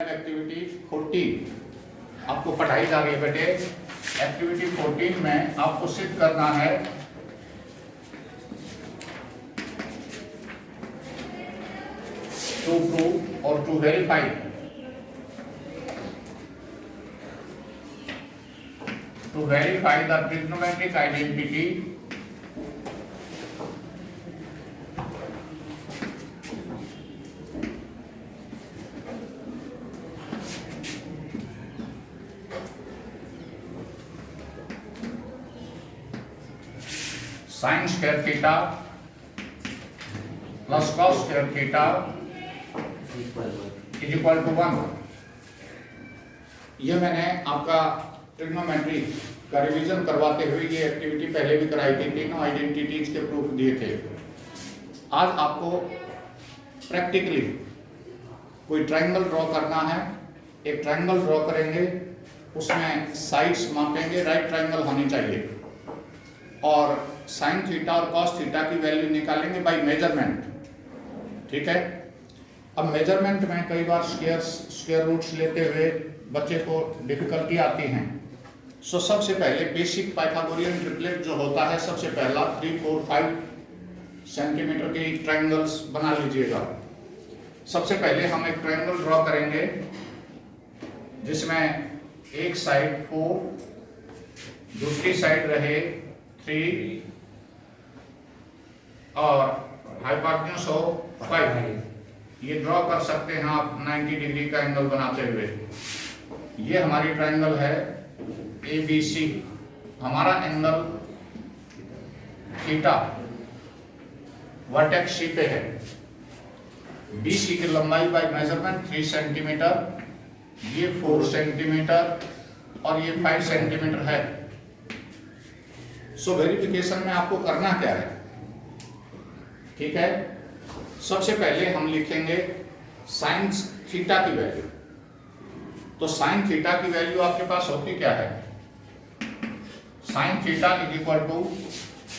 Activity 14 आपको पढ़ाई जा रही है बेटे। एक्टिविटी 14 में आपको सिद्ध करना है टू प्रूव और to verify the trigonometric identity sin square theta plus cos square theta is equal to 1। ये मैंने आपका ट्रिग्नोमेट्री का रिवीजन करवाते हुए ये एक्टिविटी पहले भी कराई थी, तीनों आइडेंटिटीज के प्रूफ दिए थे। आज आपको प्रैक्टिकली कोई ट्रायंगल ड्रॉ करना है। एक ट्रायंगल ड्रॉ करेंगे, उसमें साइड्स मापेंगे, राइट ट्रायंगल होनी चाहिए, और साइन थीटा और कॉस थीटा की वैल्यू निकालेंगे बाय मेजरमेंट। ठीक है। अब मेजरमेंट में कई बार स्क्वायर रूट्स लेते हुए बच्चे को डिफिकल्टी आती हैं। सो सबसे पहले बेसिक पाइथागोरियन ट्रिपलेट जो होता है, सबसे पहला 3, 4, 5 सेंटीमीटर के ट्रायंगल्स बना लीजिएगा। सबसे पहले हम एक ट्रायंगल ड्रॉ करेंगे जिसमें एक साइड 4, दूसरी साइड रहे 3 और हाइपोटेन्यूज हो 5। ये ड्रॉ कर सकते हैं आप 90 डिग्री का एंगल बनाते हुए। ये हमारी ट्रायंगल है ABC। हमारा एंगल थीटा वर्टेक्स C पे है। BC की लंबाई बाय मेजरमेंट 3 सेंटीमीटर, ये 4 सेंटीमीटर और ये 5 सेंटीमीटर है। सो वेरिफिकेशन में आपको करना क्या है? ठीक है। सबसे पहले हम लिखेंगे साइन थीटा की वैल्यू। तो साइन थीटा की वैल्यू आपके पास होती क्या है? Sine theta is equal to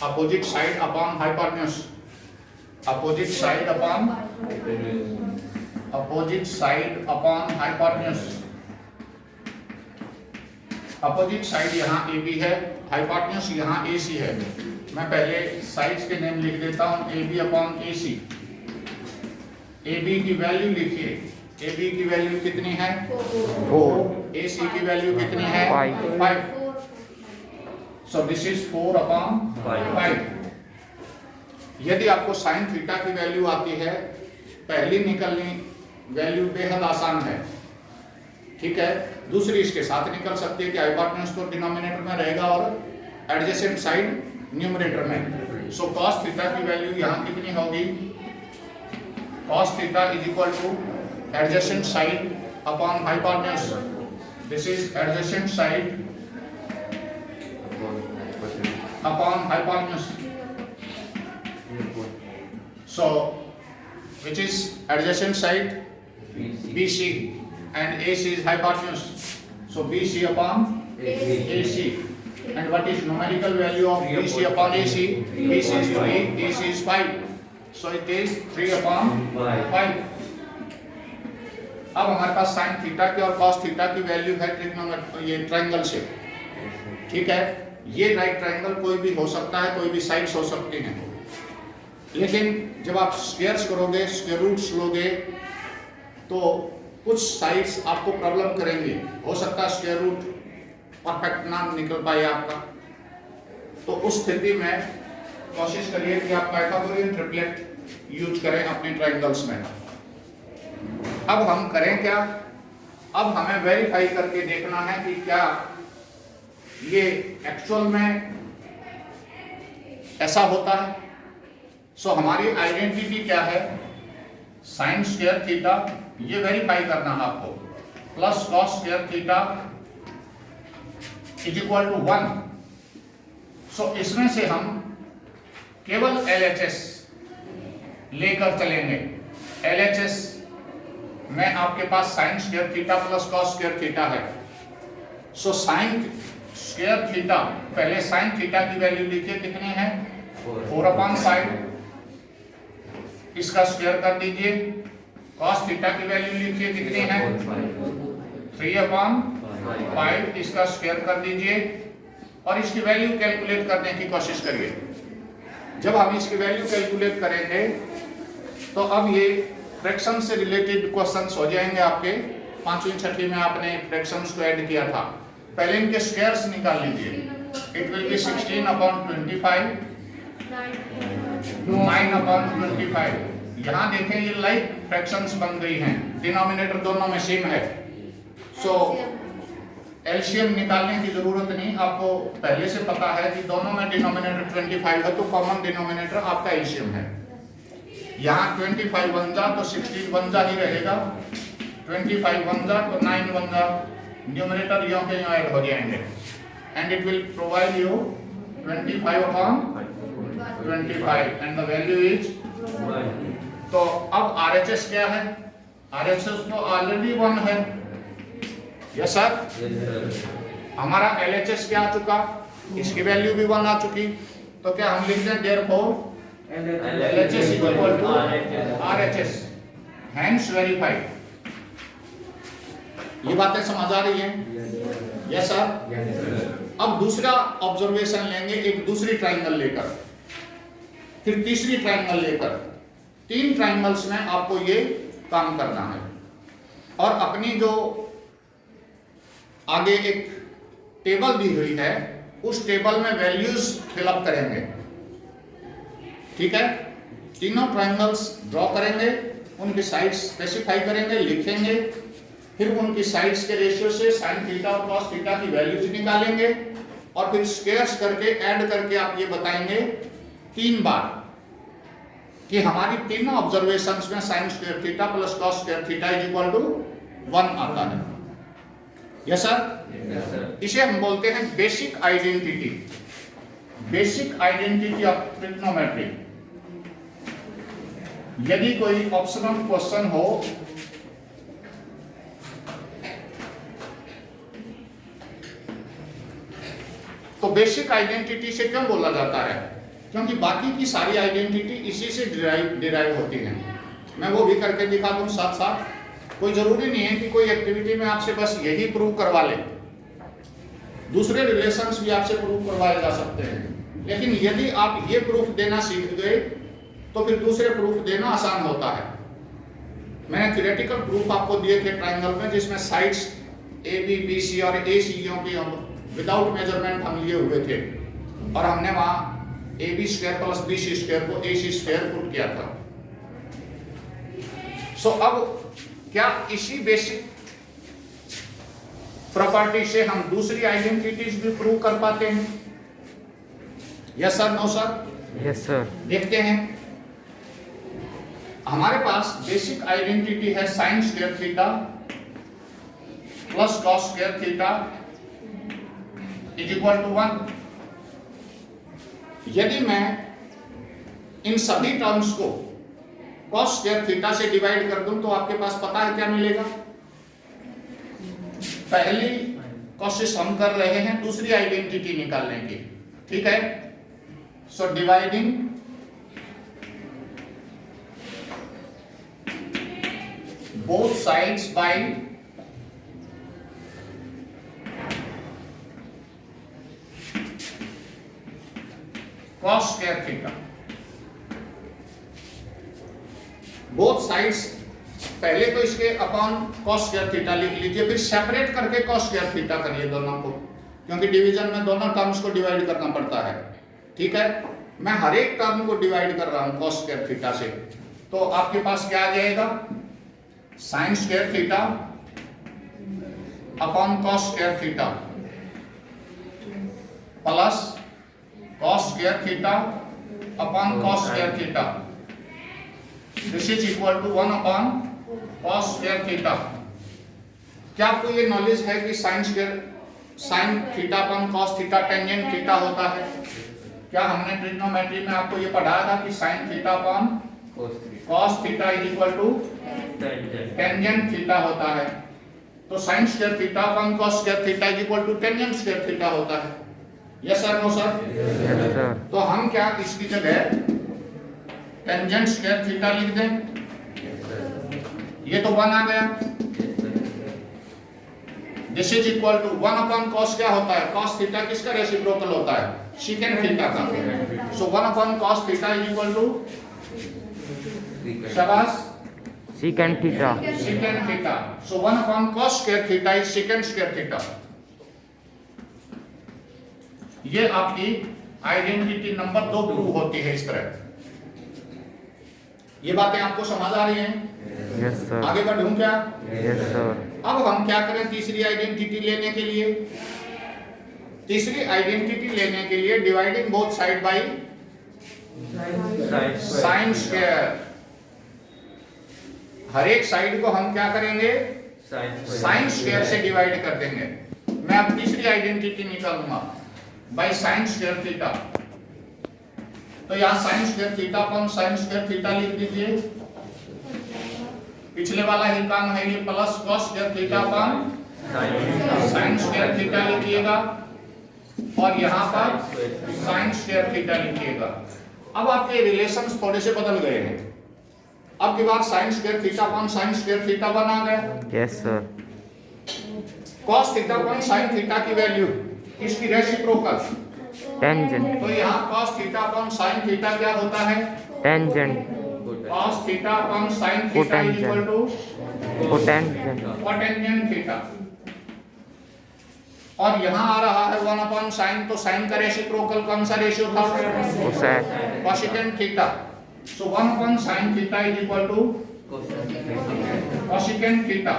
opposite side upon hypotenuse. Opposite side upon hypotenuse. Opposite side यहाँ AB है, हाइपोटेन्यूज यहाँ AC है। मैं पहले साइड्स के नेम लिख देता हूँ, AB अपॉन AC। AB की वैल्यू लिखिए। AB की वैल्यू कितनी है? 4। AC की वैल्यू कितनी है? 5। So this is 4 upon 5। यदि आपको साइन थीटा की वैल्यू आती है, पहली निकलनी वैल्यू बेहद आसान है। ठीक है। दूसरी इसके साथ निकल सकती है कि हाइपोटेन्यूज तो डिनोमिनेटर में रहेगा और एडजेसेंट साइड न्यूमरेटर में। सो cos थीटा की वैल्यू यहाँ कितनी होगी? cos theta is equal two adjacent side upon hypotenuse. This is adjacent side upon hypotenuse. So which is adjacent side? BC and AC is hypotenuse. So BC upon AC. And what is numerical value of BC upon AC? BC is 3, AC is 5. So it is 3 upon 5. अब हमारे पास sign theta की और cos theta की value है ये triangle से। ठीक है। ये राइट ट्रायंगल कोई भी हो सकता है, कोई भी साइड्स हो सकती हैं। लेकिन जब आप स्क्वायर्स करोगे, स्क्वायर रूट्स लोगे, तो कुछ साइड्स आपको प्रॉब्लम करेंगी। हो सकता है स्क्वायर रूट परफेक्ट ना निकल पाए आपका। तो उस स्थिति में कोशिश करिए कि आप पाइथागोरियन ट्रिपलेट यूज करें अपने ट्रायंगल्स में। अब हम करें क्या? अब हमें वेरीफाई करके देखना है कि क्या ये एक्चुअल में ऐसा होता है। सो हमारी आइडेंटिटी क्या है? साइन स्क्वायर थीटा, ये वेरीफाई करना है आपको, plus cos square theta is equal to 1। So इसमें से हम केवल LHS लेकर चलेंगे। LHS में आपके पास sine square theta plus cos square theta है। सो साइन स्क्वायर थीटा, पहले साइन थीटा की वैल्यू लिखिए, कितनी है? 4 अपॉन 5। इसका स्क्वायर कर दीजिए cos थीटा की वैल्यू लिखिए कितनी है 3/5, इसका स्क्वायर कर दीजिए और इसकी वैल्यू कैलकुलेट करने की कोशिश करिए। जब हम इसकी वैल्यू कैलकुलेट करेंगे तो अब ये फ्रैक्शन से रिलेटेड क्वेश्चंस हो जाएंगे आपके। 5वीं 6वीं में आपने फ्रैक्शंस को ऐड किया था। पहले इनके स्क्वायर्स निकाल लीजिए। It will be 16/25, 9/25। यहाँ देखें ये लाइक फ्रैक्शंस बन गई हैं, डिनोमिनेटर दोनों में सेम है। सो एलसीएम निकालने की जरूरत नहीं, आपको पहले से पता है कि दोनों में डिनोमिनेटर 25 है, तो कॉमन डिनोमिनेटर आपका एलसीएम है। यहाँ 25 बन जा तो 16 बन जा ही रहेगा, 25 बन जा तो 9 बन जा, न्यूमरेटर यों के यों ऐड हो जाएंगे and it will provide you 25/25 and the value is. तो अब RHS क्या है? RHS तो ऑलरेडी 1 है। यस सर, हमारा LHS क्या आ चुका? इसकी वैल्यू भी 1 आ चुकी। तो क्या हम लिख दें therefore LHS equal to RHS, hence verified. ये बातें समझ आ रही हैं? Yes sir. अब दूसरा ऑब्जर्वेशन लेंगे, एक दूसरी ट्रायंगल लेकर, फिर तीसरी ट्रायंगल लेकर। 3 ट्रायंगल्स में आपको ये काम करना है और अपनी जो आगे एक टेबल दी हुई है उस टेबल में वैल्यूज फिलअप करेंगे। ठीक है, तीनों ट्रायंगल्स ड्रॉ करेंगे, उनकी साइड्स स्पेसिफाई करेंगे, लिखेंगे, फिर उनकी साइड्स के रेशियो से साइन थीटा और कॉस थीटा की वैल्यूज निकालेंगे और फिर स्क्वायर्स करके ऐड करके आप ये बताएंगे 3 बार कि हमारी तीनों ऑब्जर्वेशंस में sine square theta plus cos square theta is equal to 1 आता है। Yes sir. इसे हम बोलते हैं basic identity, basic identity of trigonometry. यदि कोई ऑप्शनल क्वेश्चन हो तो बेसिक आइडेंटिटी से क्यों बोला जाता है? क्योंकि बाकी की सारी आइडेंटिटी इसी से डिराइव होती हैं। मैं वो भी करके दिखा दूं साथ साथ। कोई जरूरी नहीं है कि कोई एक्टिविटी में आपसे बस यही प्रूव करवा ले, दूसरे रिलेशंस भी आपसे प्रूव करवाए जा सकते हैं। लेकिन यदि आप ये प्रूफ देना सीख गए तो फिर दूसरे प्रूफ देना आसान होता है। मैंने थ्योरेटिकल प्रूफ आपको दिए थे ट्रायंगल में, जिसमें साइड्स AB, BC और AC की विदाउट मेजरमेंट हम लिए हुए थे और हमने वहां AB square plus BC square को AC स्क्वायर पुट किया था। सो अब क्या इसी बेसिक प्रॉपर्टी से हम दूसरी आइडेंटिटीज भी प्रूव कर पाते हैं? Yes sir, no sir? Yes sir. देखते हैं। हमारे पास बेसिक आइडेंटिटी है sine square theta plus cos square theta is equal to 1। यदि मैं इन सभी टर्म्स को कॉस स्क्वायर थीटा से डिवाइड कर दूं तो आपके पास पता है क्या मिलेगा? पहली कोशिश हम कर रहे हैं दूसरी आइडेंटिटी निकालने की। ठीक है, so dividing both sides by cos square theta। Both sides पहले तो इसके अपॉन cos square theta लिख लीजिए, फिर सेपरेट करके cos square theta करिए दोनों को, क्योंकि डिवीजन में दोनों टर्म्स को डिवाइड करना पड़ता है। ठीक है, मैं हर एक टर्म को डिवाइड कर रहा हूं cos square theta से। तो आपके पास क्या आ जाएगा? sin square theta upon cos square theta plus cos square theta upon cos square theta, this is equal to 1 upon cos square theta। क्या आपको ये नॉलेज है कि sin theta upon cos theta tangent theta होता है? क्या हमने trigonometry में आपको ये पढ़ाया था कि sin theta upon cos theta is equal to tangent theta होता है? तो sin square theta upon cos square theta is equal to tangent square theta होता है। Yes sir, no sir? Yes sir. तो हम क्या इसकी जगह टेंजेंट स्क्वायर थीटा लिख दें? ये तो 1 आ गया। This is equal to 1 upon cos क्या होता है? कॉस थीटा किसका रेसिप्रोकल होता है? सीकेंट थीटा का। So 1 upon cos theta is equal to शाबाश secant theta. secant theta. So 1 upon cos square theta is secant square theta. ये आपकी आइडेंटिटी नंबर 2 प्रूव होती है इस तरह। ये बातें आपको समझ आ रही हैं? Yes sir. आगे बढ़ूं क्या? Yes sir. अब हम क्या करें तीसरी आइडेंटिटी लेने के लिए? तीसरी आइडेंटिटी लेने के लिए dividing both side by sine square. हर एक साइड को हम क्या करेंगे? साइन स्क्वायर से डिवाइड कर देंगे। मैं अब तीसरी आइडेंटिटी निकालूंगा बाय साइन स्क्वायर थीटा। तो यहां sign square theta upon sine square theta लिख दीजिए। पिछले वाला ही काम है ये, plus cos square theta upon sine square theta लिखिएगा और यहां पर साइन स्क्वायर थीटा लिखिएगा। अब आपके रिलेशंस थोड़े से बदल गए हैं। अब की बार sine square theta upon sine square theta 1 आ गया। Yes sir. Cos theta upon sine theta की वैल्यू इसकी रेसिप्रोकल Tangent. तो यहाँ cos theta upon sine theta क्या होता है? Tangent. Cos theta upon sine theta is equal to Cotangent. Cotangent theta. और यहाँ आ रहा है 1 अपॉन साइन, तो साइन का रेसिप्रोकल कौन सा रेशियो था? Cosec. Cosecant theta. So 1 upon sine theta is equal to cosecant theta.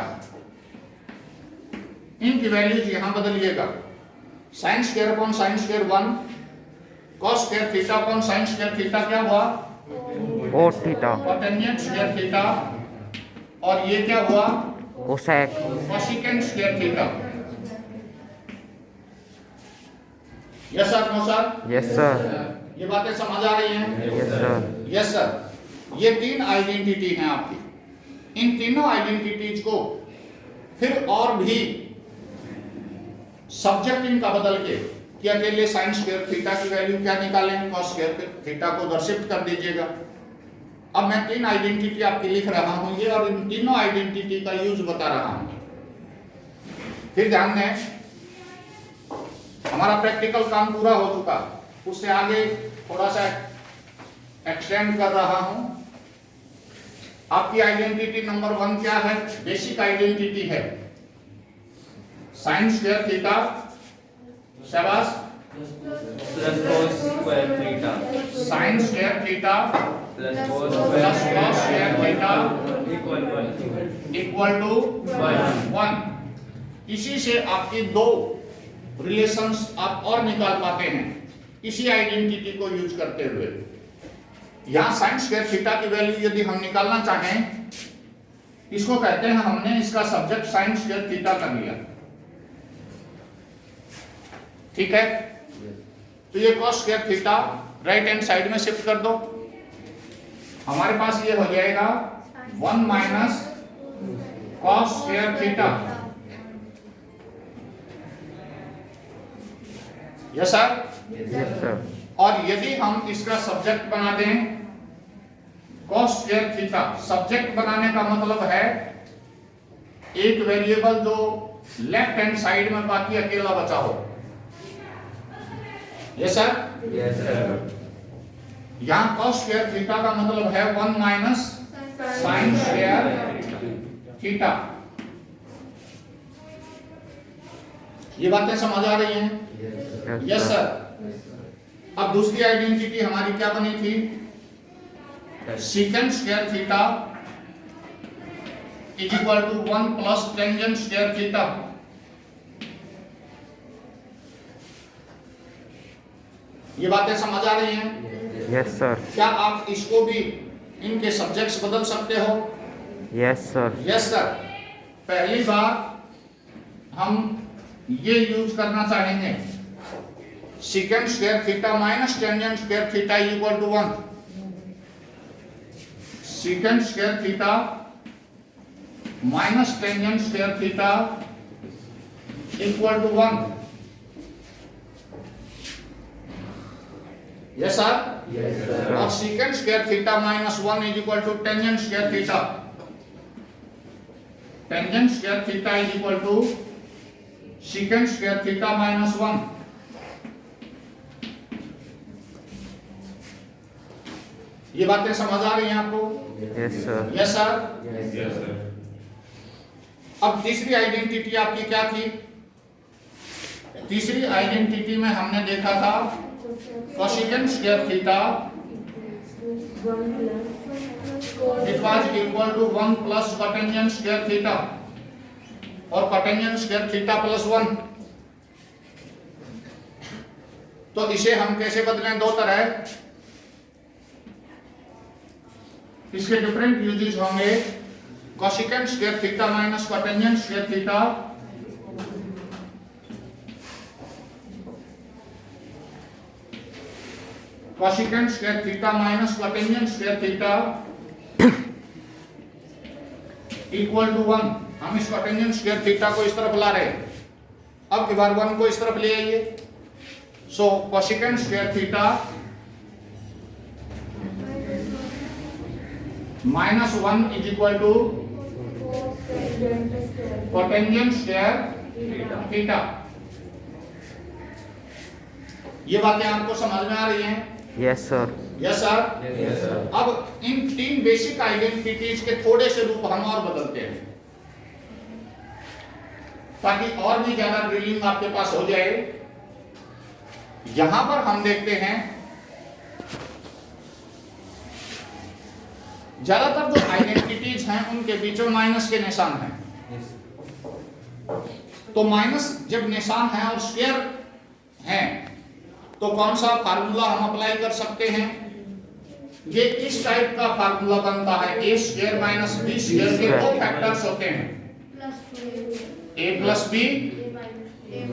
इनकी वैल्यूज यहाँ बदलिएगा। Sine square upon sine square 1, cos square theta upon sine square theta क्या हुआ? Cot theta. Cotangent square theta. और ये क्या हुआ? Cosec. Cosecant square theta. Yes sir, no sir? Yes sir. ये बातें समझ आ रही हैं? Yes sir. Yes sir. ये 3 आइडेंटिटी हैं आपकी। इन तीनों आइडेंटिटीज को फिर और भी सब्जेक्ट इनका बदल के कि अकेले साइन स्क्वायर थीटा की वैल्यू क्या निकालें, कॉस स्क्वायर थीटा को उधर शिफ्ट कर दीजिएगा। अब मैं 3 आइडेंटिटी आपकी लिख रहा हूं ये, और इन तीनों आइडेंटिटी का यूज बता रहा हूं। फिर ध्यान दें, हमारा प्रैक्टिकल काम पूरा हो चुका, उससे आगे थोड़ा सा एक्सटेंड कर रहा हूं। आपकी आइडेंटिटी नंबर 1 क्या है? बेसिक आइडेंटिटी है साइन स्क्वायर थीटा। शाबाश। Plus cos square theta sine square theta plus plus cos square theta equal to 1। इसी से आपकी 2 रिलेशंस आप और निकाल पाते हैं इसी आइडेंटिटी को यूज करते हुए। यहां साइन स्क्वायर थीटा की वैल्यू यदि हम निकालना चाहें, इसको कहते हैं हमने इसका सब्जेक्ट साइन स्क्वायर थीटा कर लिया, ठीक है? तो ये cos square theta right hand side में शिफ्ट कर दो। हमारे पास ये हो जाएगा 1 minus cos square theta. Yes sir? Yes sir. और यदि हम इसका सब्जेक्ट बना दें कॉस स्क्वायर थीटा, सब्जेक्ट बनाने का मतलब है एक वेरिएबल जो लेफ्ट हैंड साइड में बाकी अकेला बचा हो। Yes sir? यस सर यहां कॉस स्क्वायर थीटा का मतलब है 1 माइनस साइन स्क्वायर थीटा। ये बातें समझ आ रही हैं? Yes sir. अब दूसरी आइडेंटिटी हमारी क्या बनी थी? Secant square theta is equal to 1 plus tangent square theta. ये बातें समझ आ रही हैं? Yes sir. क्या आप इसको भी इनके सब्जेक्ट्स बदल सकते हो? Yes sir. Yes sir. पहली बार हम ये यूज करना चाहेंगे secant square theta minus tangent square theta equal to 1। Secant square theta minus tangent square theta equal to 1। Yes sir? Yes sir और secant square theta minus 1 is equal to tangent square theta. Tangent square theta is equal to secant square theta minus 1। ये बातें समझ आ रही हैं आपको? Yes, sir. Yes sir. Yes, sir. अब तीसरी आइडेंटिटी आपकी क्या थी? तीसरी आइडेंटिटी में हमने देखा था cosecant square theta it was equal to 1 plus cotangent square theta और कोटेंजेंट स्क्वायर थीटा प्लस 1। तो इसे हम कैसे बदलें? दो तरह, इसके डिफरेंट यूजेस होंगे। Cosecant square theta minus cotangent square theta, cosecant square theta minus cotangent square theta equal to 1। हम इस कोटेंजेंट स्क्वायर थीटा को इस तरफ ला रहे हैं, अब की बार 1 को इस तरफ ले आइए। So cosecant square theta minus 1 is equal to cotangent square theta. ये बातें आपको समझ में आ रही हैं? Yes, sir. Yes sir. Yes, sir. अब इन तीन बेसिक आइडेंटिटीज के थोड़े से रूप हम और बदलते हैं ताकि और भी ज्यादा ड्रिलिंग आपके पास हो जाए। यहां पर हम देखते हैं ज्यादातर जो आइडेंटिटीज हैं उनके बीच में माइनस के निशान हैं। तो माइनस जब निशान है और स्क्वायर है तो कौन सा फार्मूला हम अप्लाई कर सकते हैं? ये इस टाइप का फार्मूला बनता है, ए स्क्वायर माइनस बी स्क्वायर के दो फैक्टर्स होते हैं, ए प्लस बी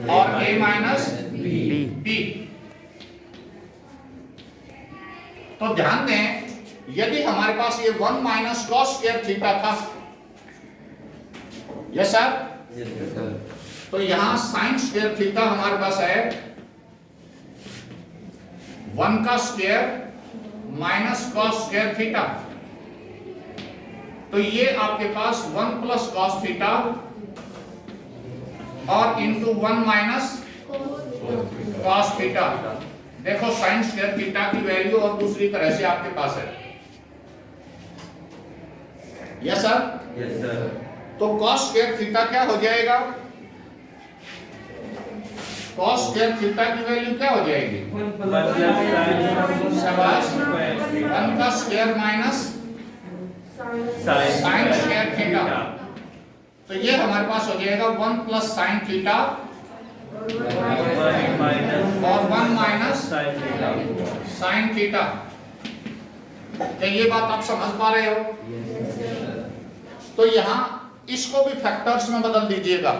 और ए माइनस बी। तो ध्यान दें, यदि हमारे पास ये 1 माइनस कॉस स्क्वायर थीटा था, यस सर, Yes, sir. तो यहां साइन स्क्वायर थीटा हमारे पास है 1 का square minus cos square theta. तो ये आपके पास 1 प्लस कॉस थीटा और इंटू 1 माइनस कॉस थीटा। देखो साइन स्क्वायर थीटा की वैल्यू और दूसरी तरह से आपके पास है। Yes sir. Yes, sir. तो कॉस स्क्वायर थीटा क्या हो जाएगा? कॉस स्क्वायर थीटा की वैल्यू क्या हो जाएगी? 1 plus शाबाश। square theta. 1 का square minus sign square theta. तो ये हमारे पास हो जाएगा 1 प्लस साइन थीटा और 1 minus Sin theta. Sign theta. क्या ये बात आप समझ पा रहे हो? तो यहां इसको भी फैक्टर्स में बदल दीजिएगा।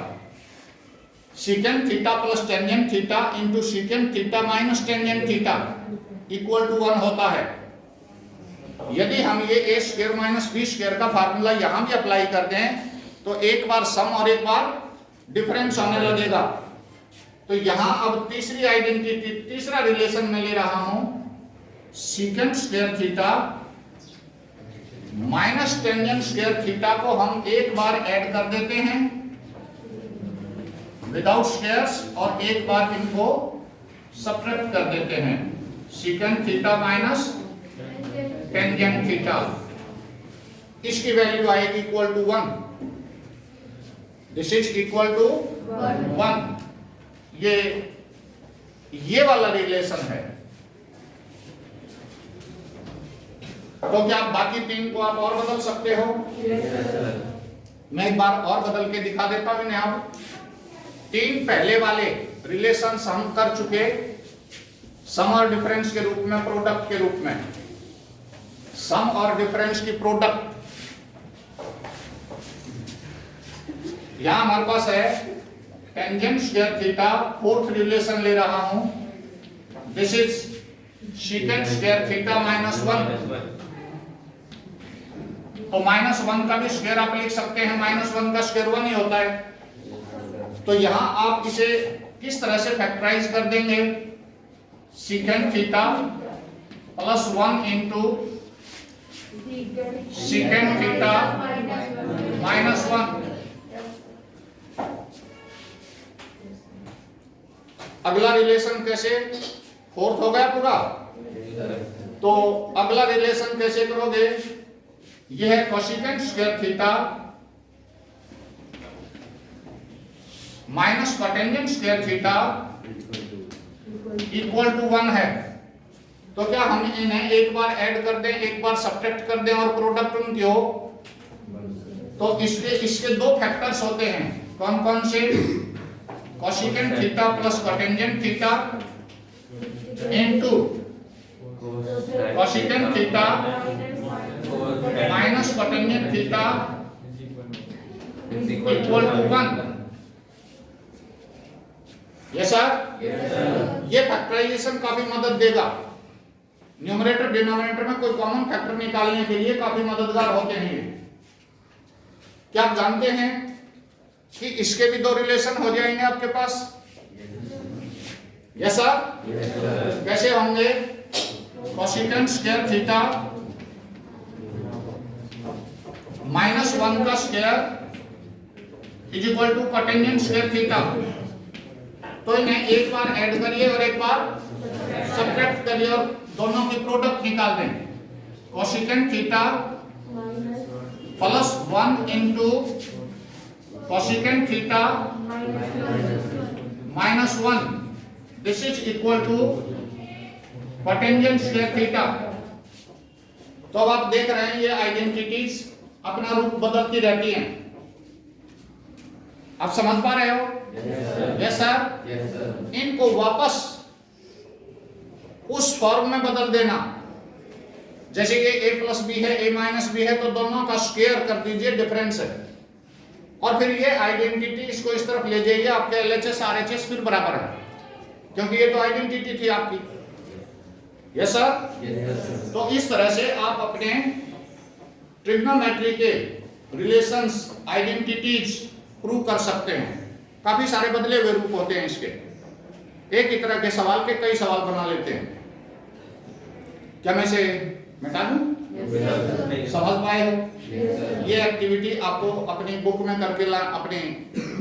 Secant theta plus tangent theta into secant theta minus tangent theta equal to 1 होता है। यदि हम ये A square minus B square का फार्मूला यहां भी अप्लाई कर दें तो एक बार सम और एक बार डिफरेंस होने लगेगा। तो यहां अब तीसरी आइडेंटिटी, तीसरा रिलेशन में ले रहा हूं, secant square theta minus tangent square theta को हम एक बार ऐड कर देते हैं विदाउट स्क्वायर्स और एक बार इनको सब्ट्रैक्ट कर देते हैं। Secant theta minus tangent theta, इसकी वैल्यू आएगी equal to 1। This is equal to 1। ये वाला रिलेशन है। तो क्या आप बाकी तीन को आप और बदल सकते हो? मैं एक बार और बदल के दिखा देता हूं इन्हें। आप तीन पहले वाले रिलेशंस हम कर चुके, सम और डिफरेंस के रूप में, प्रोडक्ट के रूप में। सम और डिफरेंस की प्रोडक्ट यहां हमारे पास है tangent square theta, fourth relation ले रहा हूं, this is secant square theta minus 1। तो माइनस 1 का भी स्क्वायर आप लिख सकते हैं, माइनस 1 का स्क्वायर 1 ही होता है। तो यहां आप इसे किस तरह से फैक्टराइज कर देंगे? Secant theta plus 1 into secant theta minus 1। अगला रिलेशन कैसे, फोर्थ हो गया पूरा, तो अगला रिलेशन कैसे करोगे, यह है cosecant square theta minus cotangent square theta equal to 1 है। तो क्या हम इन्हें एक बार ऐड कर दें, एक बार सब्ट्रैक्ट कर दें और प्रोडक्ट उनकी हो, तो इसके दो फैक्टर्स होते हैं, कौन कौन से, cosecant theta plus cotangent theta into cosecant theta minus cotangent theta equal to 1। Yes sir, ये फैक्टराइजेशन काफी मदद देगा, न्यूमरेटर डिनोमिनेटर में कोई कॉमन फैक्टर निकालने के लिए काफी मददगार होते हैं ये। क्या आप जानते हैं कि इसके भी दो रिलेशन हो जाएंगे आपके पास, यस सर, कैसे होंगे, कोसेकेंट स्क्वायर थीटा माइनस 1 का square is equal to cotangent square theta. तो इन्हें एक बार ऐड करिए और एक बार सब्ट्रैक्ट करिए और दोनों की प्रोडक्ट निकाल दें, cosecant theta plus 1 into cosecant theta minus 1, this is equal to cotangent square theta. तो अब आप देख रहे हैं ये आइडेंटिटीज अपना रूप बदलती रहती हैं, आप समझ पा रहे हो, यस सर, इनको वापस उस फॉर्म में बदल देना, जैसे कि a प्लस बी है, a माइनस बी है, तो दोनों का स्क्वायर कर दीजिए, डिफरेंस है, और फिर ये आइडेंटिटी इसको इस तरफ ले जाइए, आपके LHS RHS फिर बराबर है, क्योंकि ये तो आइडेंटिटी थी आपकी, यस सर। तो इस तरह से आप अपने ट्रिग्नोमेट्री के रिलेशंस, आइडेंटिटीज प्रूव कर सकते हैं। काफी सारे बदले हुए रूप होते हैं इसके, एक ही तरह के सवाल के कई सवाल बना लेते हैं। क्या मैं इसे मिटा दूं? समझ पाए हो? ये एक्टिविटी आपको अपनी बुक में करके अपने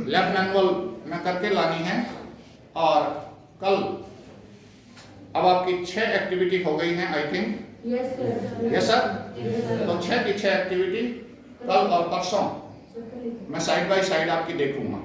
लैब मैनुअल में करके लानी है, और कल अब आपकी 6 एक्टिविटी हो गई हैं आई थिंक, यस सर। तो 6 की 6 एक्टिविटी कल और परसों मैं साइड बाय साइड आपकी देखूंगा।